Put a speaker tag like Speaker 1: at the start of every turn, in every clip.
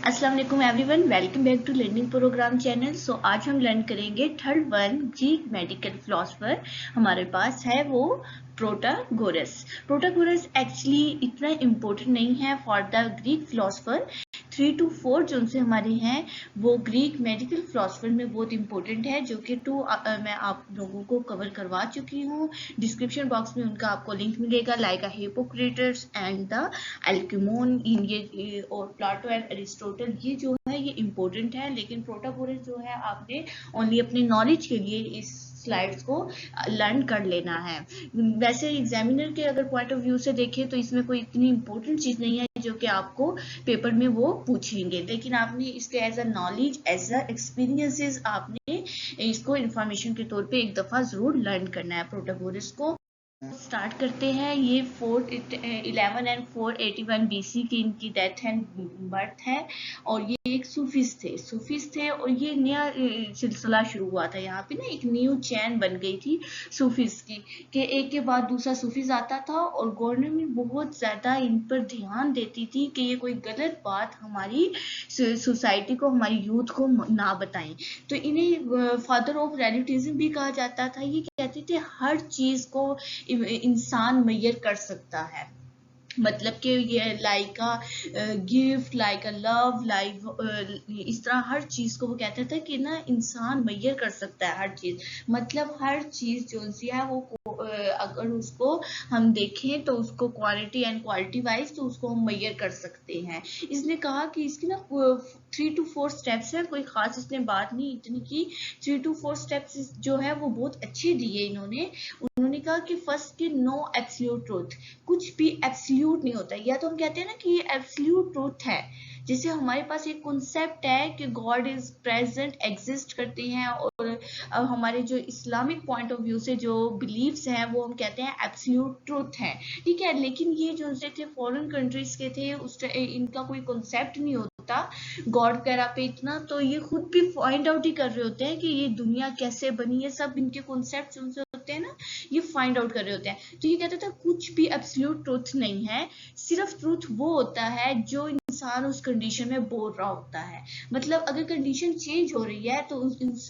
Speaker 1: अस्सलाम वालेकुम everyone, welcome back to learning program channel. So आज हम लर्न करेंगे third one Greek medical philosopher. हमारे पास है वो प्रोटागोरस। प्रोटागोरस एक्चुअली इतना इम्पोर्टेंट नहीं है for the Greek philosopher. 3 to 4 जो उनसे हमारे हैं वो ग्रीक मेडिकल फिलोसफर में बहुत इंपॉर्टेंट है, जो कि 2 मैं आप लोगों को कवर करवा चुकी हूँ। डिस्क्रिप्शन बॉक्स में उनका आपको लिंक मिलेगा, लाइक हिपोक्रेटस एंड द एल्क्यूमोन, ये और प्लाटो एंड एरिस्टोटल, ये जो है ये इम्पोर्टेंट है। लेकिन प्रोटागोरस जो है आपने ओनली अपने नॉलेज के लिए इस स्लाइड्स को लर्न कर लेना है। वैसे एग्जामिनर के अगर पॉइंट ऑफ व्यू से देखें तो इसमें कोई इतनी इंपॉर्टेंट चीज नहीं है जो कि आपको पेपर में वो पूछेंगे, लेकिन आपने इसके as a knowledge, as a experiences आपने इसको इंफॉर्मेशन के तौर पे एक दफा जरूर लर्न करना है प्रोटागोरस को। स्टार्ट करते हैं। ये 411 एंड 481 BC की इनकी डेथ एंड बर्थ है, और ये एक सूफीस थे और ये नया सिलसिला शुरू हुआ था। यहाँ पे ना एक न्यू चैन बन गई थी सूफीस की, कि एक के बाद दूसरा सूफीस आता था, और गवर्नमेंट बहुत ज्यादा इन पर ध्यान देती थी कि ये कोई गलत बात हमारी सोसाइटी को, हमारी यूथ को ना बताएं। तो इन्हें फादर ऑफ रिलेटिविज्म भी कहा जाता था। ये कहते थे हर चीज को इंसान मैयर कर सकता है, मतलब कि ये like a gift, like a love, like इस तरह हर चीज को वो कहते थे कि ना इंसान मैयर कर सकता है हर चीज। मतलब हर चीज जो सी है वो अगर उसको हम देखें तो उसको क्वालिटी एंड क्वालिटी वाइज तो उसको हम मैयर कर सकते हैं। इसने कहा कि इसकी ना 3 to 4 स्टेप्स है, कोई खास इसने बात नहीं इतनी की। 3 to 4 स्टेप्स जो है वो बहुत अच्छे दिए इन्होंने। उन्होंने कहा कि फर्स्ट की नो एब्सोल्यूट ट्रूथ, कुछ भी एब्सोल्यूट नहीं होता। या तो हम कहते हैं ना कि ये एब्सोल्यूट ट्रूथ है, जैसे हमारे पास एक कॉन्सेप्ट है कि गॉड इज प्रेजेंट, एग्जिस्ट करते हैं, और हमारे जो इस्लामिक पॉइंट ऑफ व्यू से जो बिलीव्स हैं वो हम कहते हैं एब्सोल्यूट ट्रूथ है, ठीक है। लेकिन ये जो थे फॉरेन कंट्रीज के थे, उस इनका कोई कॉन्सेप्ट नहीं होता गॉड वगैरह पे इतना, तो ये खुद भी फाइंड आउट ही कर रहे होते हैं कि ये दुनिया कैसे बनी है। सब इनके कॉन्सेप्ट उनसे होते हैं ना, ये फाइंड आउट कर रहे होते हैं। तो ये कहते थे कुछ भी एब्सोल्यूट ट्रूथ नहीं है, सिर्फ ट्रूथ वो होता है जो इंसान उस कंडीशन में बोल रहा होता है। मतलब अगर कंडीशन चेंज हो रही है तो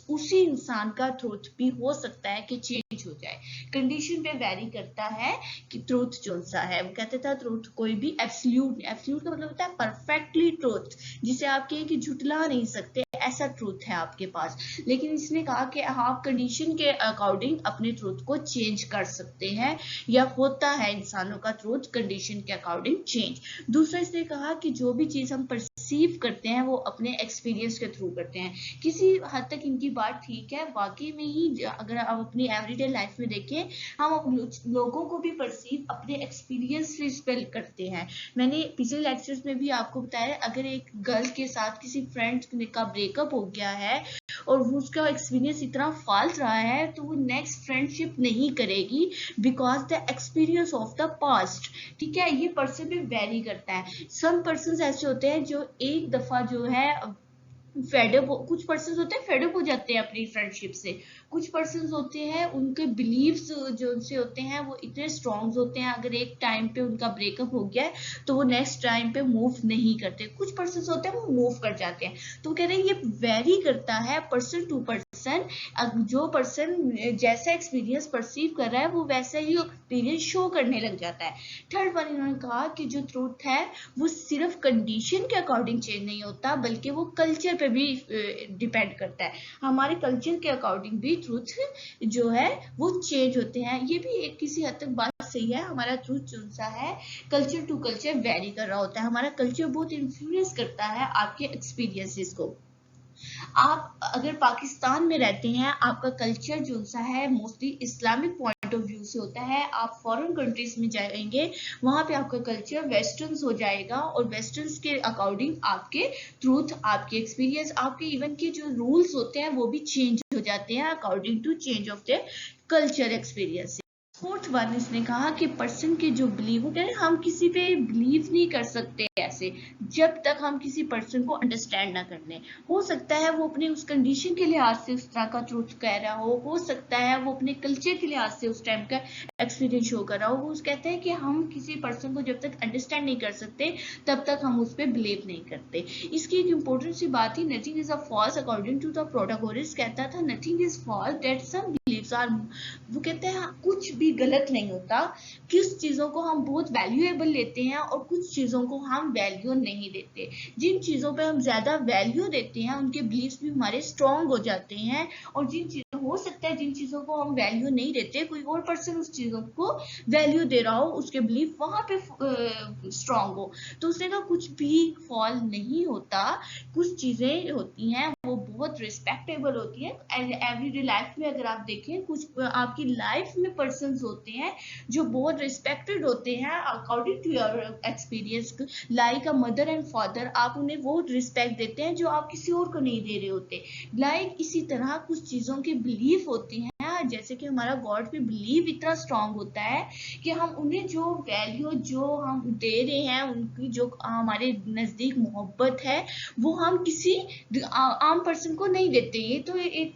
Speaker 1: उसी इंसान का ट्रूथ भी हो सकता है कि चेंज हो जाए, कंडीशन पे वेरी करता है कि ट्रूथ जो सा है। वो कहते थे ट्रूथ कोई भी एब्सोल्यूट, एब्सोल्यूट का मतलब होता है परफेक्टली ट्रूथ, जिसे आप कहें कि झुटला नहीं सकते, ऐसा ट्रूथ है आपके पास। लेकिन इसने कहा कि आप कंडीशन के अकॉर्डिंग अपने ट्रूथ को चेंज कर सकते हैं, या होता है इंसानों का ट्रूथ कंडीशन के अकॉर्डिंग चेंज। दूसरा इसने कहा कि जो भी चीज हम परसीव करते हैं वो अपने एक्सपीरियंस के थ्रू करते हैं। किसी हद तक इनकी बात ठीक है, वाकई में ही अगर आप अपनी एवरीडे लाइफ में देखें, हम लोगों को भी परसीव अपने एक्सपीरियंस से करते हैं। मैंने पिछले लेक्चर्स में भी आपको बताया, अगर एक गर्ल के साथ किसी फ्रेंड का ब्रेकअप हो गया है और उसका एक्सपीरियंस इतना फाल्ट रहा है, तो वो नेक्स्ट फ्रेंडशिप नहीं करेगी because the experience of the past, ठीक है। ये पर्सन पे वेरी करता है। सम पर्सन ऐसे होते हैं जो एक दफा जो है फेडअप, कुछ पर्सन होते हैं फेडअप हो जाते हैं अपनी फ्रेंडशिप से। कुछ पर्सन होते हैं उनके बिलीव्स जो उनसे होते हैं वो इतने स्ट्रॉन्ग होते हैं, अगर एक टाइम पे उनका ब्रेकअप हो गया है तो वो नेक्स्ट टाइम पे मूव नहीं करते। कुछ पर्सन होते हैं वो मूव कर जाते हैं। तो कह रहे हैं ये वेरी करता है पर्सन टू पर्सन। जो पर्सन जैसा एक्सपीरियंस परसीव कर रहा है वो वैसा ही एक्सपीरियंस शो करने लग जाता है। थर्ड वन इन्होंने कहा कि जो ट्रूथ है वो सिर्फ कंडीशन के अकॉर्डिंग चेंज नहीं होता, बल्कि वो कल्चर पे भी डिपेंड करता है। हमारे कल्चर के अकॉर्डिंग भी ट्रूथ जो है वो चेंज होते हैं। ये भी एक किसी हद तक बात सही है। हमारा ट्रूथ जो सा है कल्चर टू कल्चर वेरी कर रहा होता है। हमारा कल्चर बहुत इन्फ्लुएंस करता है आपके एक्सपीरियंसेस को। आप अगर पाकिस्तान में रहते हैं, आपका कल्चर जो सा है mostly Islamic point of view से होता है। आप फॉरेन कंट्रीज में जाएंगे, वहां पे आपका कल्चर वेस्टर्न हो जाएगा, और वेस्टर्न के अकॉर्डिंग आपके ट्रूथ, आपके एक्सपीरियंस, आपके इवन के जो रूल्स होते हैं वो भी चेंज हो जाते हैं according to change of the culture experience. Fourth one इसने कहा कि पर्सन के जो बिलीव होते हैं, हम किसी पे बिलीव नहीं कर सकते ऐसे जब तक हम किसी पर्सन को अंडरस्टैंड ना कर लें। हो सकता है वो अपने उस कंडीशन के लिहाज से उस तरह का ट्रूथ कह रहा हो सकता है वो अपने कल्चर के लिहाज से उस टाइम का एक्सपीरियंस शो कर रहा हो। वो कहते हैं कि हम किसी पर्सन को जब तक अंडरस्टैंड नहीं कर सकते तब तक हम उस पर बिलीव नहीं करते। इसकी एक इंपॉर्टेंट सी बात थी, nothing is a false according to the Protagoras. कहता था nothing is false that some believes are, वो कहते हैं कुछ भी गलत नहीं होता, किस चीजों को हम बहुत वैल्यूएबल लेते हैं और कुछ चीजों को हम वैल्यू नहीं देते। जिन चीजों पे हम ज्यादा वैल्यू देते हैं उनके बिलीव्स भी हमारे स्ट्रॉन्ग हो जाते हैं, और जिन चीजों हो सकता है जिन चीजों को हम वैल्यू नहीं देते कोई और पर्सन उस चीजों को वैल्यू दे रहा हो, उसके बिलीफ वहां पे स्ट्रॉन्ग हो। तो उसने कहा कुछ भी फॉल नहीं होता, कुछ चीजें होती हैं वो बहुत रिस्पेक्टेबल होती है। एवरीडे लाइफ में अगर आप देखें कुछ आपकी लाइफ में पर्सन्स होते हैं जो बहुत रिस्पेक्टेड होते हैं according to your experience, like a mother and father. आप उन्हें वो रिस्पेक्ट देते हैं जो आप किसी और को नहीं दे रहे होते। लाइक इसी तरह कुछ चीजों के बिलीफ होती हैं, जैसे कि हमारा गॉड पे बिलीव इतना स्ट्रांग होता है कि हम उन्हें जो वैल्यू जो हम दे रहे हैं, उनकी जो हमारे नजदीक मोहब्बत है वो हम किसी आम पर्सन को नहीं देते। ये तो एक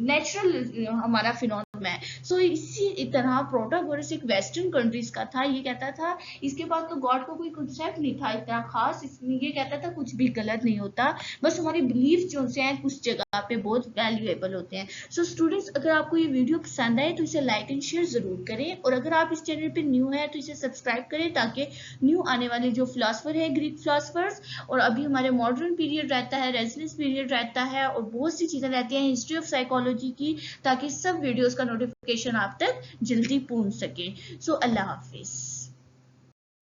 Speaker 1: नेचुरल हमारा फिनोमेना है। सो इसी तरह प्रोटैगोरस एक वेस्टर्न कंट्रीज का था। ये कहता था इसके पास तो गॉड को कोई कंसेप्ट नहीं था इतना खास, इसलिए ये कहता था कुछ भी गलत नहीं होता, बस हमारे बिलीफ जो हैं कुछ जगह पे बहुत वैल्यूएबल होते हैं। सो स्टूडेंट्स, अगर आपको ये वीडियो पसंद आए तो इसे लाइक एंड शेयर जरूर करें, और अगर आप इस चैनल पे न्यू है तो इसे सब्सक्राइब करें ताकि न्यू आने वाले जो फिलोसफर है ग्रीक फिलोसफर्स, और अभी हमारे मॉडर्न पीरियड रहता है, रेजिडेंस पीरियड रहता है, और बहुत सी चीजें रहती हैं हिस्ट्री ऑफ साइकोलॉजी की, ताकि सब वीडियोस का नोटिफिकेशन आप तक जल्दी पहुंच सके। सो अल्लाह हाफिज।